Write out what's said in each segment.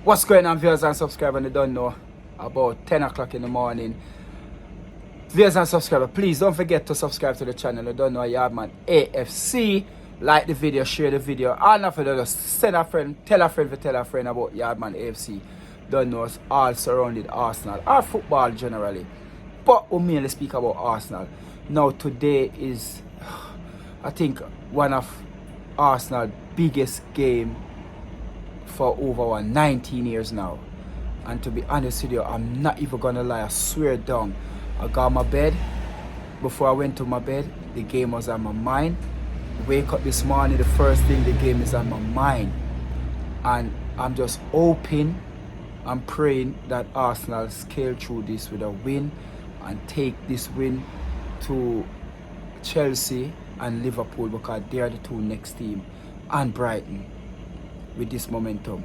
What's going on, viewers and subscribers? I don't know, about 10 o'clock in the morning. Viewers and subscribers, please don't forget to subscribe to the channel. I don't know, Yardman AFC. Like the video, share the video. And not for just send a friend, tell a friend about Yardman AFC. Don't know, us all surrounded Arsenal or football generally. But we mainly speak about Arsenal. Now today is, I think, one of Arsenal's biggest game for over 19 years now. And to be honest with you, I'm not even gonna lie, I swear down. I got my bed. Before I went to my bed, the game was on my mind. Wake up this morning, the first thing, the game is on my mind. And I'm just hoping and praying that Arsenal scale through this with a win and take this win to Chelsea and Liverpool, because they are the two next team, and Brighton with this momentum.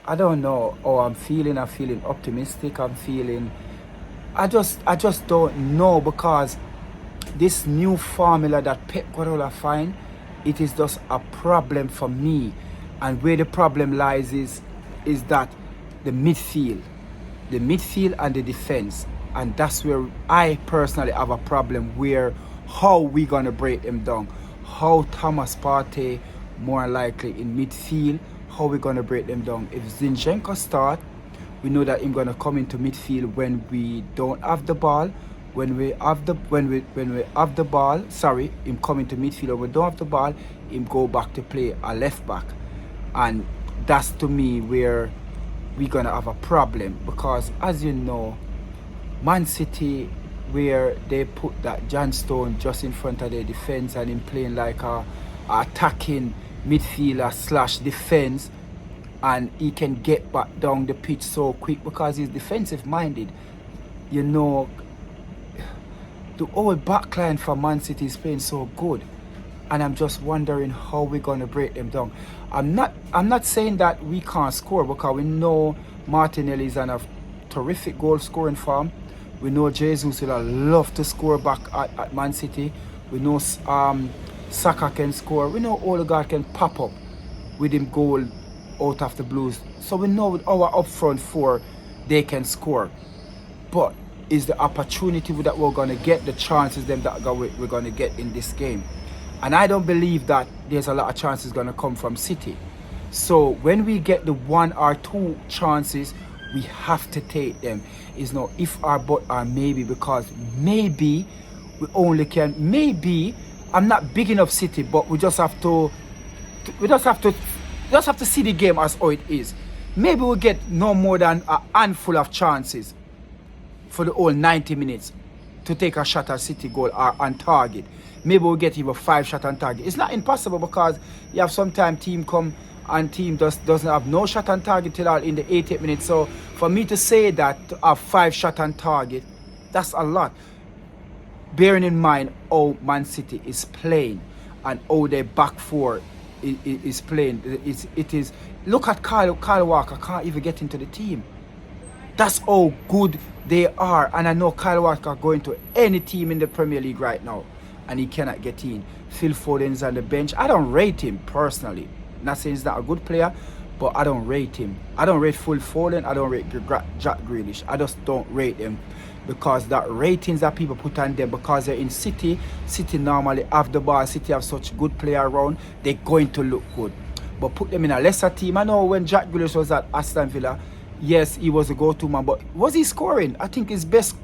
I don't know how I'm feeling. I'm feeling optimistic. I just don't know, because this new formula that Pep Guardiola find, it is just a problem for me. And where the problem lies is that the midfield and the defense, and that's where I personally have a problem. Where how we gonna break them down? How Thomas Partey more likely in midfield? How we gonna break them down? If Zinchenko start, we know that he's gonna come into midfield when we don't have the ball. When we have the ball, sorry, him come into midfield. When we don't have the ball, him go back to play a left back, and that's to me where we're gonna have a problem, because as you know, Man City, where they put that John Stone just in front of their defense and him playing like a attacking midfielder slash defense, and he can get back down the pitch so quick because he's defensive minded. You know, the whole backline for Man City is playing so good, and I'm just wondering how we're gonna break them down. I'm not saying that we can't score, because we know Martinelli is on a terrific goal scoring form. We know Jesus will love to score back at Man City. We know Saka can score. We know Odegaard can pop up with him goal out of the blues. So we know with our up front four, they can score. But is the opportunity that we're going to get, the chances that we're going to get in this game? And I don't believe that there's a lot of chances going to come from City. So when we get the one or two chances, we have to take them. It's no if or but or maybe, because maybe we only can, maybe I'm not big enough City, but we just have to see the game as how it is. Maybe we'll get no more than a handful of chances for the whole 90 minutes to take a shot at City goal or on target. Maybe we'll get even 5 shots on target. It's not impossible, because you have sometimes team come and team just doesn't have no shot on target till all in the 88 minutes. So for me to say that to have 5 shots on target, that's a lot. Bearing in mind how Man City is playing and how their back four is playing. It is. Look at Kyle Walker can't even get into the team. That's how good they are. And I know Kyle Walker going to any team in the Premier League right now, and he cannot get in. Phil Foden's on the bench. I don't rate him personally. Not saying he's not a good player, but I don't rate him. I don't rate Phil Foden. I don't rate Jack Grealish. I just don't rate them, because that ratings that people put on them, because they're in City. City normally have the ball. City have such good player around. They're going to look good. But put them in a lesser team. I know when Jack Grealish was at Aston Villa, yes, he was a go-to man, but was he scoring? I think his best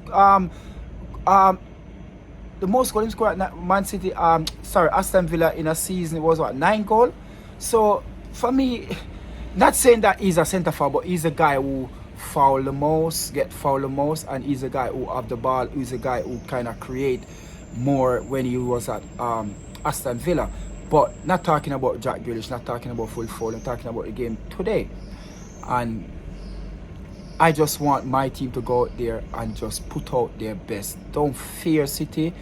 the most goals he scored at Man City, Aston Villa in a season was what, 9 goals? So for me, not saying that he's a centre forward, but he's a guy who foul the most, and he's a guy who have the ball, he's a guy who kind of create more when he was at Aston Villa. But not talking about Jack Grealish, not talking about Phil Foden, talking about the game today. And I just want my team to go out there and just put out their best. Don't fear City,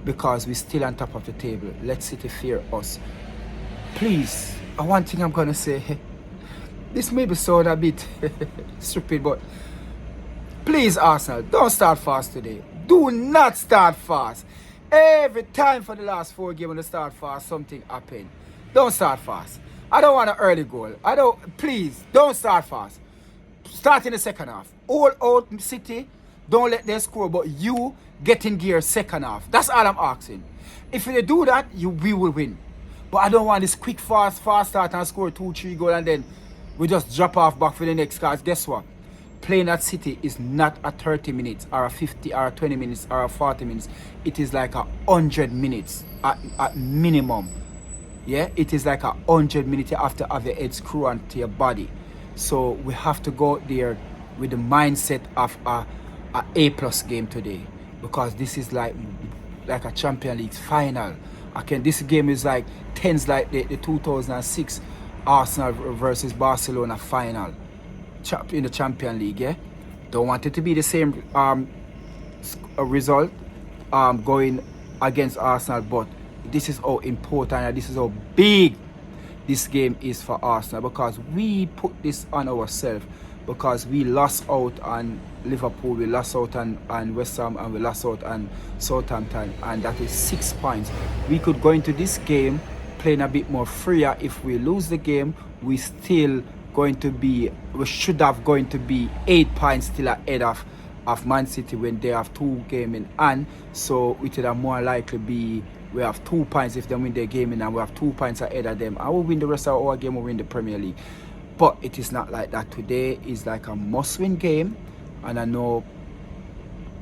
because we're still on top of the table. Let City fear us. Please, one thing I'm going to say, this may be sound a bit stupid, but please, Arsenal, don't start fast today. Do not start fast. Every time for the last 4 games when they start fast, something happened. Don't start fast. I don't want an early goal. Please, don't start fast. Start in the second half. All out City, don't let them score, but you get in gear second half. That's all I'm asking. If they do that, we will win. But I don't want this quick, fast start and score 2-3 goals and then we just drop off back for the next. Because guess what? Playing at City is not a 30 minutes or a 50 or a 20 minutes or a 40 minutes. It is like 100 minutes at minimum. Yeah, it is like 100 minutes you have to have your head screw onto your body. So we have to go there with the mindset of a A+ game today, because this is like a Champions League final. This game is like tens like the 2006 Arsenal versus Barcelona final in the Champions League. Yeah, don't want it to be the same result going against Arsenal, but this is how important and this is how big this game is for Arsenal, because we put this on ourselves, because we lost out on Liverpool, we lost out on West Ham, and we lost out on Southampton, and that is 6 points. We could go into this game playing a bit more freer. If we lose the game, we should have going to be 8 points still ahead of Man City when they have 2 games in hand. So it would more likely be we have 2 points if they win their game in, and we have 2 points ahead of them. I will win the rest of our game, we'll win the Premier League. But it is not like that. Today is like a must-win game, and I know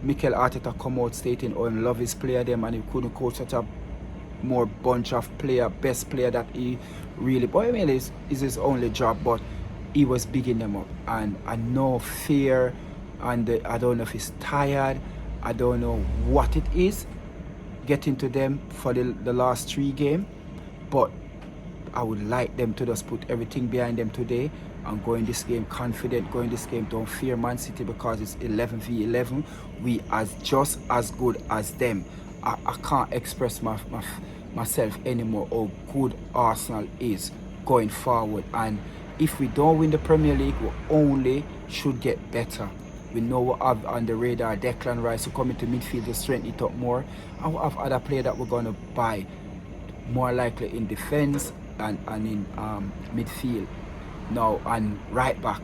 Mikel Arteta come out stating he love his player them, and he couldn't coach such a more bunch of best player that he really, but I mean is his only job, but he was bigging them up, and I know fear, and I don't know if he's tired, I don't know what it is getting to them for the last 3 games, but I would like them to just put everything behind them today and go in this game confident, go in this game, don't fear Man City, because it's 11v11. We are just as good as them. I can't express myself anymore how good Arsenal is going forward, and if we don't win the Premier League, we only should get better. We know we have on the radar Declan Rice to come into midfield to strengthen it up more, and we have other players that we're going to buy more likely in defense and in midfield now, and right back,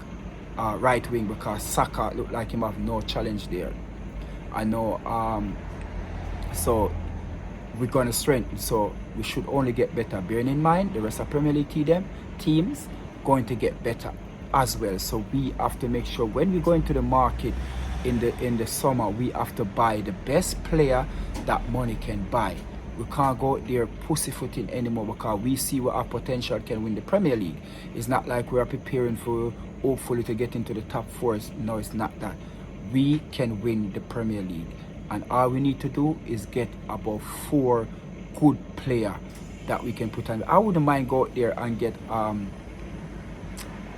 right wing, because Saka look like him have no challenge there. I know, so we're going to strengthen, so we should only get better, bearing in mind the rest of Premier League teams going to get better as well. So we have to make sure when we go into the market in the summer, we have to buy the best player that money can buy. We can't go there pussyfooting anymore, because we see what our potential can win the Premier League. It's not like we are preparing for hopefully to get into the top 4. No, it's not that. We can win the Premier League, and all we need to do is get about 4 good players that we can put on. I wouldn't mind go out there and get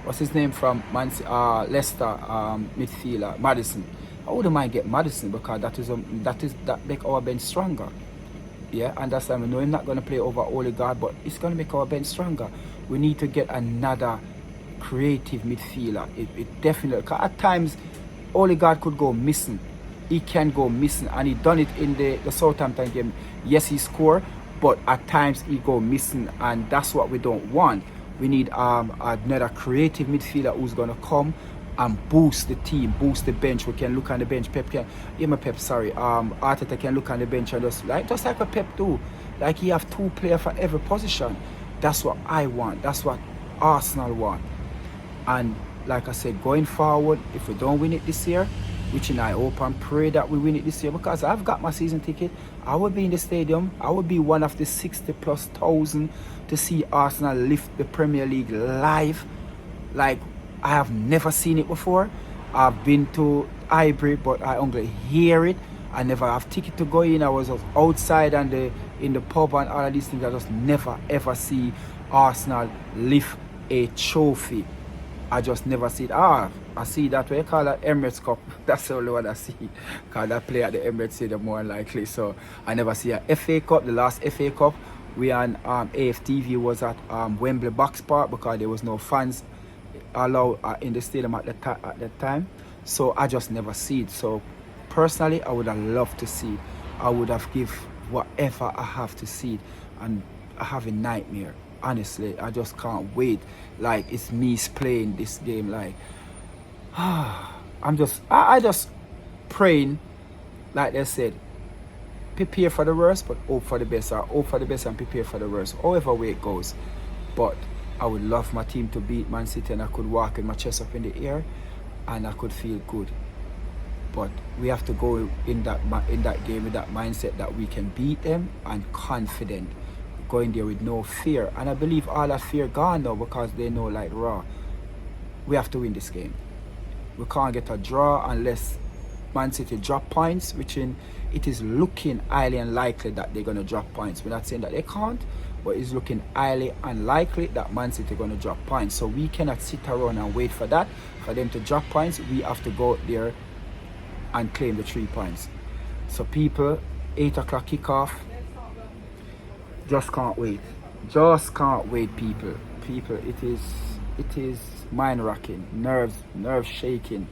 what's his name from Leicester midfielder, Maddison. I wouldn't mind get Maddison, because that make our bench stronger. Yeah, and that's why we know he's not going to play over Odegaard, but it's going to make our bench stronger. We need to get another creative midfielder. It definitely, because at times Odegaard could go missing. He can go missing, and he done it in the Southampton game. Yes, he scored, but at times he go missing, and that's what we don't want. We need another creative midfielder who's going to come and boost the team, boost the bench. We can look on the bench. Arteta can look on the bench and just like what Pep do. Like he have 2 players for every position. That's what I want. That's what Arsenal want. And like I said, going forward, if we don't win it this year, which I hope and pray that we win it this year, because I've got my season ticket. I will be in the stadium. I will be one of the 60,000+ to see Arsenal lift the Premier League live. Like, I have never seen it before. I've been to Highbury, but I only hear it. I never have ticket to go in. I was outside and in the pub and all of these things. I just never ever see Arsenal lift a trophy. I just never see it. I see that, what you call that, Emirates Cup. That's the only one I see, because that play at the Emirates Stadium more likely. So I never see a FA Cup. The last FA Cup we on AFTV was at Wembley Box Park, because there was no fans allowed in the stadium at that time. So I just never see it. So personally, I would have loved to see it. I would have give whatever I have to see it, and I have a nightmare Honestly, I just can't wait. Like, it's me playing this game. Like, I just praying, like they said, prepare for the worst, but hope for the best, or hope for the best and prepare for the worst, however way it goes. But I would love my team to beat Man City, and I could walk with my chest up in the air, and I could feel good. But we have to go in that game with that mindset that we can beat them, and confident, going there with no fear. And I believe all that fear gone now, because they know, like, raw, we have to win this game. We can't get a draw unless Man City drop points, which it is looking highly unlikely that they're going to drop points. We're not saying that they can't, but it's looking highly unlikely that Man City are going to drop points. So we cannot sit around and wait for that, for them to drop points. We have to go out there and claim the 3 points. So people, 8 o'clock kickoff. Just can't wait. Just can't wait, people. People, it is mind rocking, nerves shaking.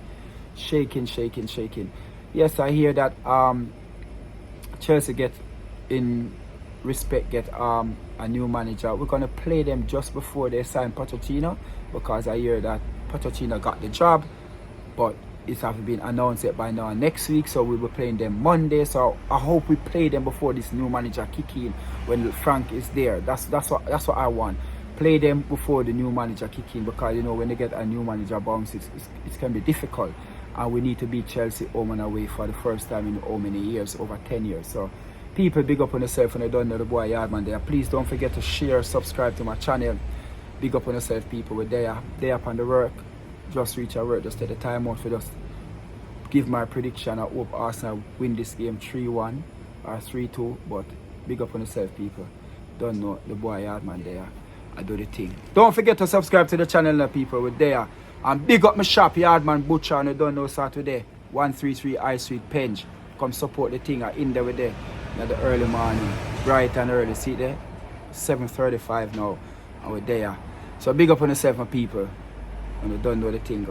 Yes, I hear that Chelsea get a new manager. We're gonna play them just before they sign Pochettino, because I hear that Pochettino got the job, but it's have been announced it by now next week, so we'll be playing them Monday. So I hope we play them before this new manager kick in, when Frank is there. That's what I want. Play them before the new manager kick in, because you know when they get a new manager bounce, it can be difficult, and we need to beat Chelsea home and away for the first time in how many years, over 10 years. So people, big up on yourself, and I don't know the boy Yardman there. Please don't forget to share, subscribe to my channel. Big up on yourself, people. We're there up on the work. Just reach our work, just take the time out for just give my prediction. I hope Arsenal win this game 3-1 or 3-2. But big up on yourself, people. Don't know the boy Yardman there. I do the thing. Don't forget to subscribe to the channel now, people. We're there. And big up my shop, Yardman Butcher, and I don't know Saturday. 133 High Street, Penge. Come support the thing. I'm in there with there. In the early morning. Bright and early. See there? 7:35 now. And we're there. So big up on yourself, my people. And I don't know the thing.